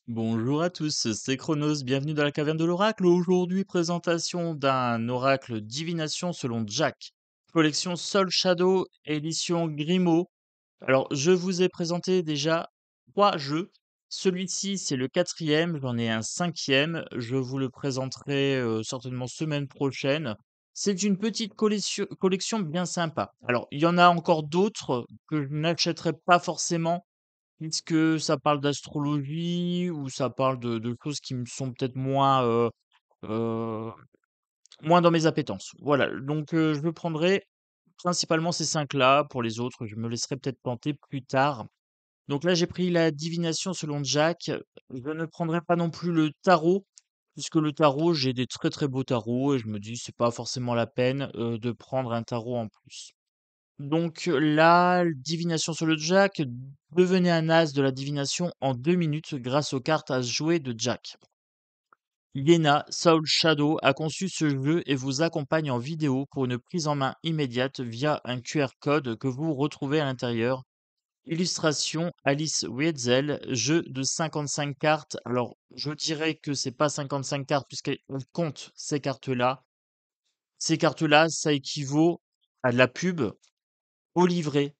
Bonjour à tous, c'est Chronos, bienvenue dans la caverne de l'oracle. Aujourd'hui, présentation d'un oracle divination selon Jack. Collection Soul Shadow, édition Grimaud. Alors, je vous ai présenté déjà 3 jeux. Celui-ci, c'est le quatrième, j'en ai un cinquième. Je vous le présenterai certainement semaine prochaine. C'est une petite collection bien sympa. Alors, il y en a encore d'autres que je n'achèterai pas forcément puisque ça parle d'astrologie ou ça parle de choses qui me sont peut-être heu, moins dans mes appétences. Voilà, donc je prendrai principalement ces 5 là. Pour les autres, je me laisserai peut-être tenter plus tard. Donc là, j'ai pris la divination selon Jack. Je ne prendrai pas non plus le tarot, puisque le tarot, j'ai des très, très beaux tarots et je me dis: «C'est pas forcément la peine, de prendre un tarot en plus». Donc la divination sur le Jack, devenez un as de la divination en 2 minutes grâce aux cartes à jouer de Jack. Yena Soul Shadow a conçu ce jeu et vous accompagne en vidéo pour une prise en main immédiate via un QR code que vous retrouvez à l'intérieur. Illustration Alice Weitzel, jeu de 55 cartes. Alors, je dirais que c'est pas 55 cartes puisqu'elle compte ces cartes-là. Ces cartes-là, ça équivaut à de la pub, au livret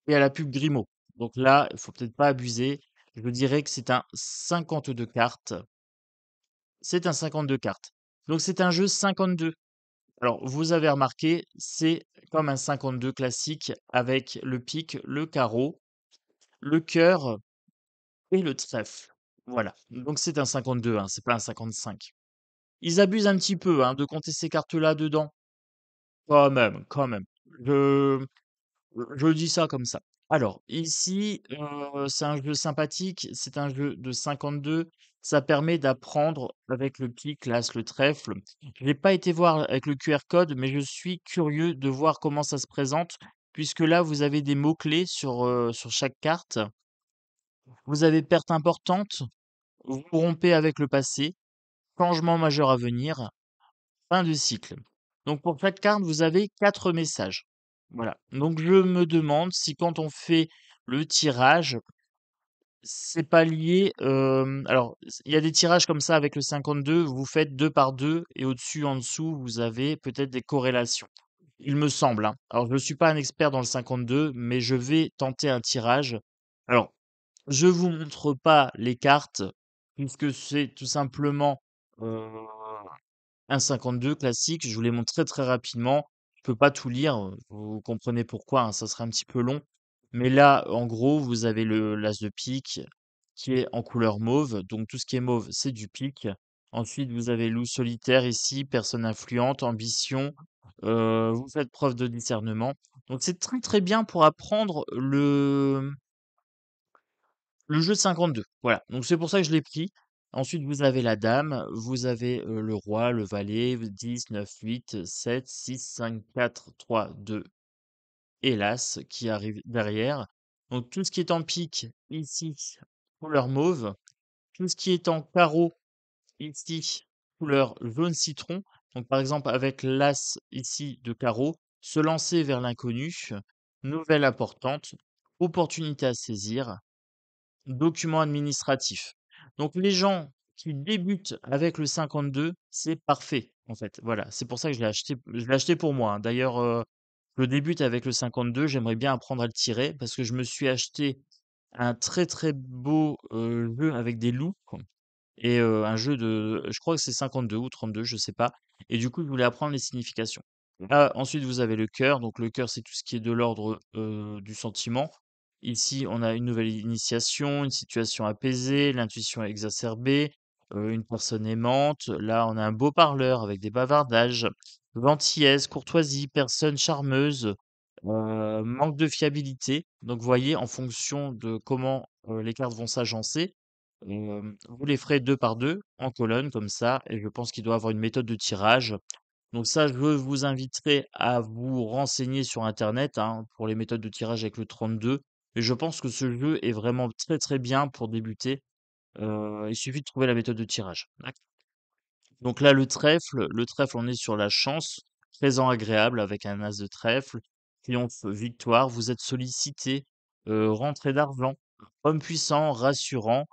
et à la pub Grimaud. Donc là, il faut peut-être pas abuser. Je dirais que c'est un 52 cartes. C'est un 52 cartes. Donc c'est un jeu 52. Alors, vous avez remarqué, c'est comme un 52 classique avec le pique, le carreau, le cœur et le trèfle. Voilà. Donc c'est un 52, hein, c'est pas un 55. Ils abusent un petit peu hein, de compter ces cartes-là dedans. Quand même, quand même. Je, je dis ça comme ça. Alors, ici, c'est un jeu sympathique, c'est un jeu de 52. Ça permet d'apprendre avec le pic, l'as, le trèfle. Je n'ai pas été voir avec le QR code, mais je suis curieux de voir comment ça se présente, puisque là, vous avez des mots-clés sur chaque carte. Vous avez perte importante, vous rompez avec le passé, changement majeur à venir, fin de cycle. Donc pour chaque carte, vous avez 4 messages. Voilà. Donc je me demande si quand on fait le tirage, c'est pas lié. Alors, il y a des tirages comme ça avec le 52, vous faites 2 par 2 et au-dessus, en dessous, vous avez peut-être des corrélations. Il me semble, hein. Alors, je ne suis pas un expert dans le 52, mais je vais tenter un tirage. Alors, je vous montre pas les cartes, puisque c'est tout simplement euh, un 52 classique, je vous les montre très, très rapidement. Je peux pas tout lire, vous comprenez pourquoi, hein, ça serait un petit peu long. Mais là, en gros, vous avez le l'as de pique qui est en couleur mauve. Donc tout ce qui est mauve, c'est du pique. Ensuite, vous avez loup solitaire ici, personne influente, ambition. Vous faites preuve de discernement. Donc c'est très, très bien pour apprendre le jeu de 52, voilà, donc c'est pour ça que je l'ai pris. Ensuite, vous avez la dame, vous avez, le roi, le valet, 10, 9, 8, 7, 6, 5, 4, 3, 2 et l'as qui arrive derrière. Donc tout ce qui est en pique ici, couleur mauve. Tout ce qui est en carreau ici, couleur jaune citron. Donc par exemple avec l'as ici de carreau, se lancer vers l'inconnu, nouvelle importante, opportunité à saisir. Document administratif. Donc les gens qui débutent avec le 52, c'est parfait en fait. Voilà, c'est pour ça que je l'ai acheté pour moi, hein. D'ailleurs, je débute avec le 52, j'aimerais bien apprendre à le tirer parce que je me suis acheté un très, très beau, jeu avec des loups et un jeu de je crois que c'est 52 ou 32, je sais pas et du coup, je voulais apprendre les significations. Ah, ensuite, vous avez le cœur. Donc le cœur, c'est tout ce qui est de l'ordre, du sentiment. Ici, on a une nouvelle initiation, une situation apaisée, l'intuition exacerbée, une personne aimante. Là, on a un beau parleur avec des bavardages, gentillesse, courtoisie, personne charmeuse, manque de fiabilité. Donc, vous voyez, en fonction de comment, les cartes vont s'agencer, vous les ferez 2 par 2 en colonne comme ça et je pense qu'il doit avoir une méthode de tirage. Donc ça, je vous inviterai à vous renseigner sur internet, hein, pour les méthodes de tirage avec le 32. Et je pense que ce jeu est vraiment très, très bien pour débuter. Il suffit de trouver la méthode de tirage. Donc là, le trèfle, on est sur la chance, présent agréable avec un as de trèfle, triomphe, victoire, vous êtes sollicité, rentrée d'argent, homme puissant, rassurant,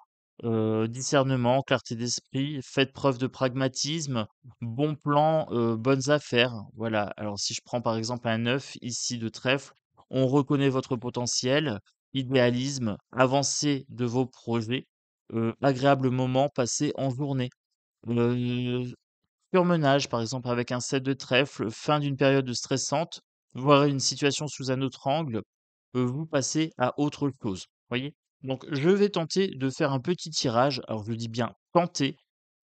discernement, clarté d'esprit, faites preuve de pragmatisme, bon plan, bonnes affaires. Voilà. Alors si je prends par exemple un 9 ici de trèfle, on reconnaît votre potentiel, idéalisme, avancée de vos projets, agréable moment passé en journée. Heu, Surmenage par exemple avec un 7 de trèfle, fin d'une période stressante, voir une situation sous un autre angle, vous passez à autre chose, voyez? Donc je vais tenter de faire un petit tirage. Alors je dis bien tenter,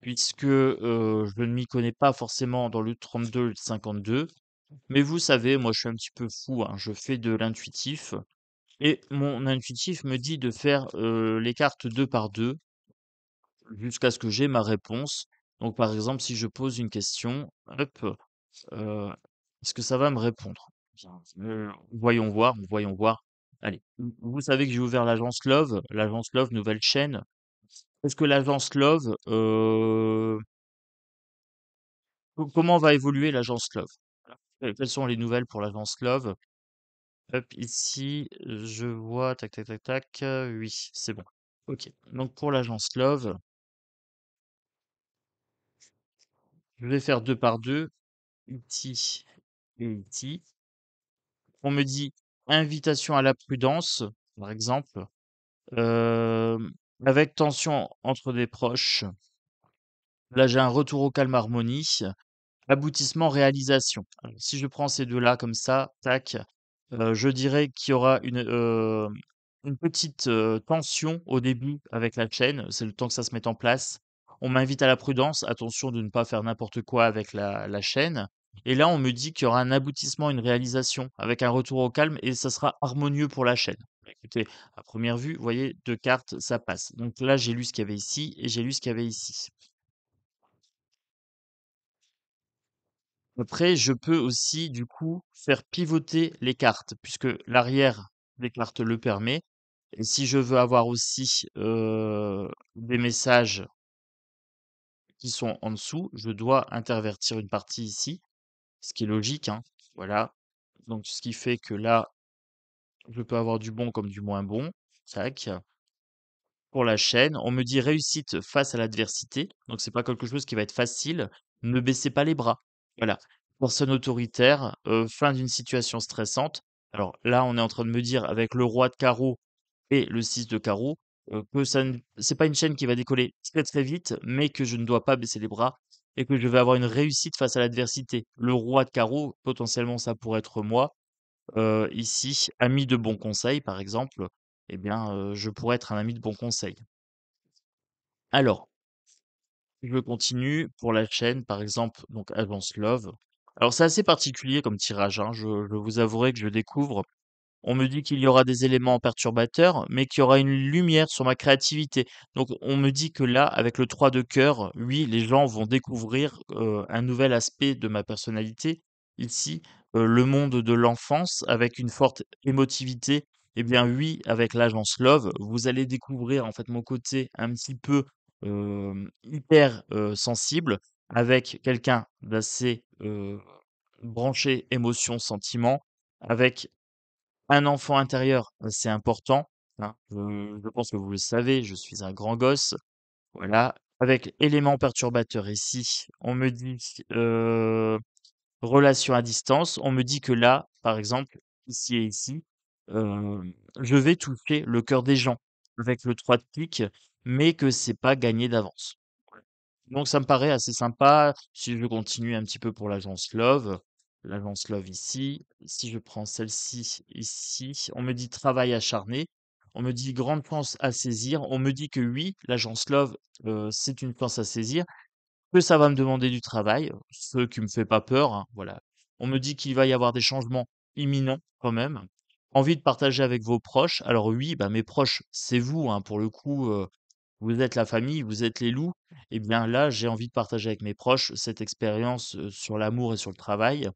puisque, je ne m'y connais pas forcément dans le 32 et le 52. Mais vous savez, moi je suis un petit peu fou, hein, je fais de l'intuitif et mon intuitif me dit de faire, les cartes 2 par 2 jusqu'à ce que j'ai ma réponse. Donc par exemple, si je pose une question, hop, est-ce que ça va me répondre? Bien, voyons voir, voyons voir. Allez, vous savez que j'ai ouvert l'agence Love, nouvelle chaîne. Est-ce que l'agence Love, comment va évoluer l'agence Love? Voilà. Quelles sont les nouvelles pour l'agence Love? Hop, ici, je vois, tac, tac, tac, tac, oui, c'est bon. OK. Donc pour l'agence Love, je vais faire 2 par 2, ici et ici. On me dit: «Invitation à la prudence», par exemple, hem, avec tension entre des proches. Là, j'ai un retour au calme, harmonie, aboutissement, réalisation. Alors si je prends ces 2 là comme ça, tac, je dirais qu'il y aura une petite, tension au début avec la chaîne, c'est le temps que ça se mette en place. On m'invite à la prudence, attention de ne pas faire n'importe quoi avec la chaîne et là, on me dit qu'il y aura un aboutissement, une réalisation avec un retour au calme et ça sera harmonieux pour la chaîne. Bah, écoutez, à première vue, vous voyez, 2 cartes, ça passe. Donc là, j'ai lu ce qu'il y avait ici et j'ai lu ce qu'il y avait ici. Après, je peux aussi, du coup, faire pivoter les cartes puisque l'arrière des cartes le permet et si je veux avoir aussi, des messages qui sont en dessous, je dois intervertir une partie ici, ce qui est logique, hein. Voilà. Donc ce qui fait que là, je peux avoir du bon comme du moins bon. Tac. Pour la chaîne, on me dit: «Réussite face à l'adversité», donc c'est pas quelque chose qui va être facile. Ne baissez pas les bras. Voilà. Personne autoritaire, fin d'une situation stressante. Alors là, on est en train de me dire avec le roi de carreau et le 6 de carreau, que ça ne c'est pas une chaîne qui va décoller très, très vite, mais que je ne dois pas baisser les bras et que je vais avoir une réussite face à l'adversité. Le roi de carreau, potentiellement, ça pourrait être moi. Ici, ami de bon conseil, par exemple, eh bien, je pourrais être un ami de bon conseil. Alors, je continue pour la chaîne, par exemple, donc Agence Love. Alors, c'est assez particulier comme tirage, hein, je vous avouerai que je découvre. On me dit qu'il y aura des éléments perturbateurs, mais qu'il y aura une lumière sur ma créativité. Donc, on me dit que là, avec le 3 de cœur, oui, les gens vont découvrir un nouvel aspect de ma personnalité. Ici, le monde de l'enfance, avec une forte émotivité. Eh bien, oui, avec l'agence Love, vous allez découvrir en fait mon côté un petit peu hyper sensible, avec quelqu'un d'assez branché émotion, sentiment, avec un enfant intérieur, c'est important, hein. Je pense que vous le savez, je suis un grand gosse, voilà. Avec éléments perturbateurs ici, on me dit, relation à distance, on me dit que là, par exemple, ici et ici, je vais toucher le cœur des gens avec le 3 de pique, mais que c'est pas gagné d'avance. Donc ça me paraît assez sympa. Si je continue un petit peu pour l'agence Love ici, si je prends celle-ci ici, on me dit travail acharné, on me dit grande chance à saisir, on me dit que oui, l'agence Love, c'est une chance à saisir, que ça va me demander du travail, ce qui me fait pas peur, hein, voilà. On me dit qu'il va y avoir des changements imminents quand même. Envie de partager avec vos proches. Alors oui, bah, mes proches, c'est vous, hein, pour le coup, vous êtes la famille, vous êtes les loups. Et bien là, j'ai envie de partager avec mes proches cette expérience, sur l'amour et sur le travail.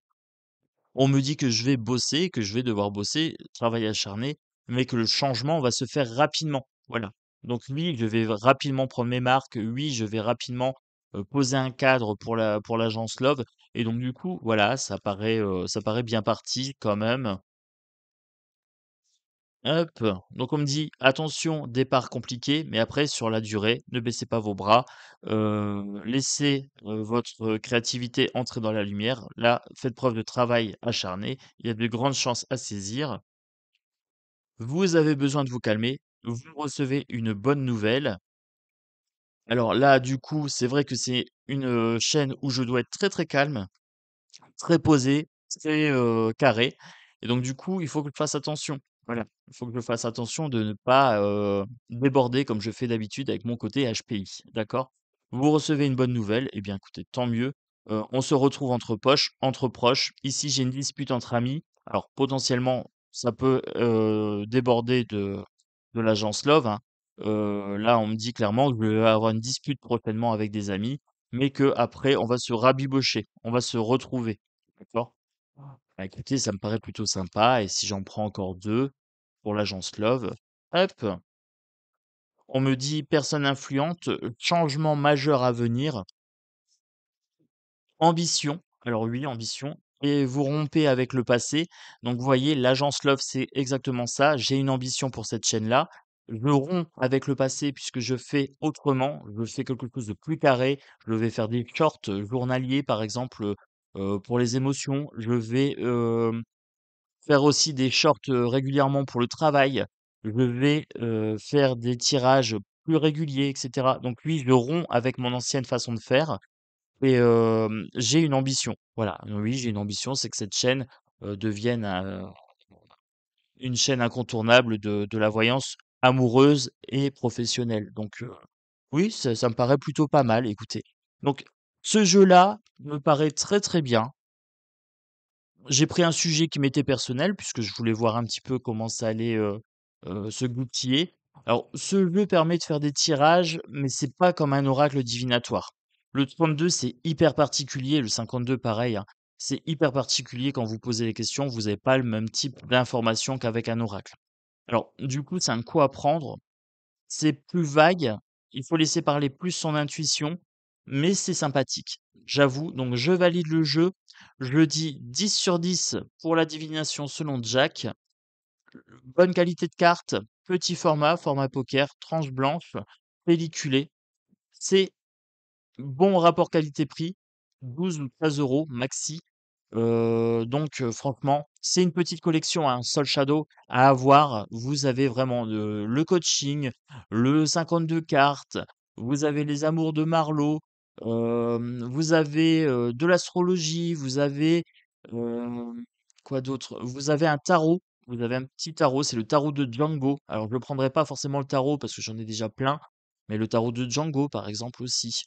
On me dit que je vais bosser, que je vais devoir bosser, travail acharné, mais que le changement va se faire rapidement. Voilà. Donc oui, je vais rapidement prendre mes marques. Oui, je vais rapidement poser un cadre pour l'agence Love. Et donc du coup, voilà, ça paraît bien parti quand même. Hop, donc on me dit: «Attention, départ compliqué, mais après sur la durée, ne baissez pas vos bras, laissez, votre créativité entrer dans la lumière. Là, faites preuve de travail acharné, il y a de grandes chances à saisir. Vous avez besoin de vous calmer, vous recevez une bonne nouvelle». Alors là, du coup, c'est vrai que c'est une, chaîne où je dois être très, très calme, très posé, très, carré et donc du coup, il faut que je fasse attention. Voilà, il faut que je fasse attention de ne pas, déborder comme je fais d'habitude avec mon côté HPI, d'accord? Vous recevez une bonne nouvelle, eh bien écoutez, tant mieux, on se retrouve entre proches. Ici, j'ai une dispute entre amis. Alors potentiellement, ça peut, déborder de l'agence Love, hein. Là, on me dit clairement que je vais avoir une dispute prochainement avec des amis mais que après on va se rabibocher, on va se retrouver. D'accord? Bah, écoutez, ça me paraît plutôt sympa et si j'en prends encore 2 pour l'agence Love, hop, on me dit: «Personne influente, changement majeur à venir, ambition». Alors oui, ambition et vous rompez avec le passé. Donc vous voyez, l'agence Love, c'est exactement ça. J'ai une ambition pour cette chaîne-là. Je romps avec le passé puisque je fais autrement. Je fais quelque chose de plus carré. Je vais faire des shorts, journaliers, par exemple, pour les émotions. Je vais, faire aussi des shorts, régulièrement pour le travail. Je vais, faire des tirages plus réguliers et cetera. Donc oui, je romps avec mon ancienne façon de faire et j'ai une ambition. Voilà, oui, j'ai une ambition, c'est que cette chaîne, devienne une chaîne incontournable de la voyance amoureuse et professionnelle. Donc oui, ça me paraît plutôt pas mal, écoutez. Donc ce jeu-là me paraît très, très bien. J'ai pris un sujet qui m'était personnel puisque je voulais voir un petit peu comment ça allait, se goupiller. Alors ce jeu permet de faire des tirages, mais c'est pas comme un oracle divinatoire. Le 32 c'est hyper particulier, le 52 pareil, hein. C'est hyper particulier quand vous posez les questions, vous avez pas le même type d'information qu'avec un oracle. Alors du coup, c'est un coup à prendre, c'est plus vague, il faut laisser parler plus son intuition, mais c'est sympathique. J'avoue, donc je valide le jeu. Je dis 10 sur 10 pour la divination selon Jack. Bonne qualité de carte, petit format, format poker, tranche blanche, pelliculé. C'est bon rapport qualité-prix, 12 ou 13 € maxi. Donc franchement, c'est une petite collection, hein, Soul Shadow à avoir. Vous avez vraiment le coaching, le 52 cartes, vous avez les amours de Marlowe, vous avez, de l'astrologie, vous avez, hem, quoi d'autre? Vous avez un tarot, vous avez un petit tarot, c'est le tarot de Django. Alors je ne prendrai pas forcément le tarot parce que j'en ai déjà plein, mais le tarot de Django par exemple aussi.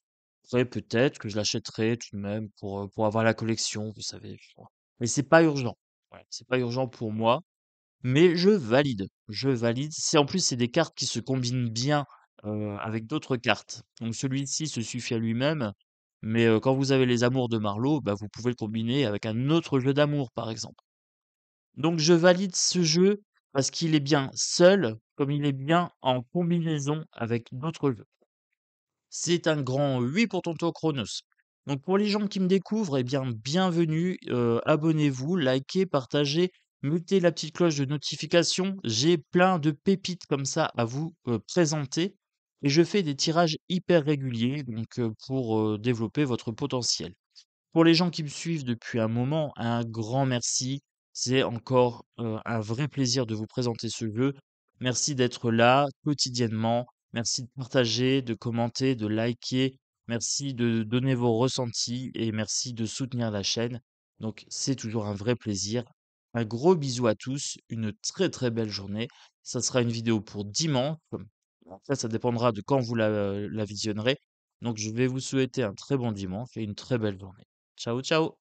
Après peut-être que je l'achèterai tout de même pour avoir la collection, vous savez, bon. Mais c'est pas urgent. Ouais, c'est pas urgent pour moi, mais je valide. Je valide. C'est en plus, c'est des cartes qui se combinent bien, avec d'autres cartes. Donc celui-ci se suffit à lui-même, mais quand vous avez les amours de Marlowe, bah, vous pouvez le combiner avec un autre jeu d'amour, par exemple. Donc je valide ce jeu parce qu'il est bien seul, comme il est bien en combinaison avec d'autres jeux. C'est un grand oui pour Tonton Chronos. Donc pour les gens qui me découvrent, eh bien bienvenue, abonnez-vous, likez, partagez, mutez la petite cloche de notification. J'ai plein de pépites comme ça à vous, présenter et je fais des tirages hyper réguliers donc pour, développer votre potentiel. Pour les gens qui me suivent depuis un moment, un grand merci. C'est encore, un vrai plaisir de vous présenter ce jeu. Merci d'être là quotidiennement. Merci de partager, de commenter, de liker. Merci de donner vos ressentis et merci de soutenir la chaîne. Donc c'est toujours un vrai plaisir. Un gros bisou à tous, une très, très belle journée. Ça sera une vidéo pour dimanche. Après ça dépendra de quand vous la visionnerez. Donc je vais vous souhaiter un très bon dimanche et une très belle journée. Ciao, ciao.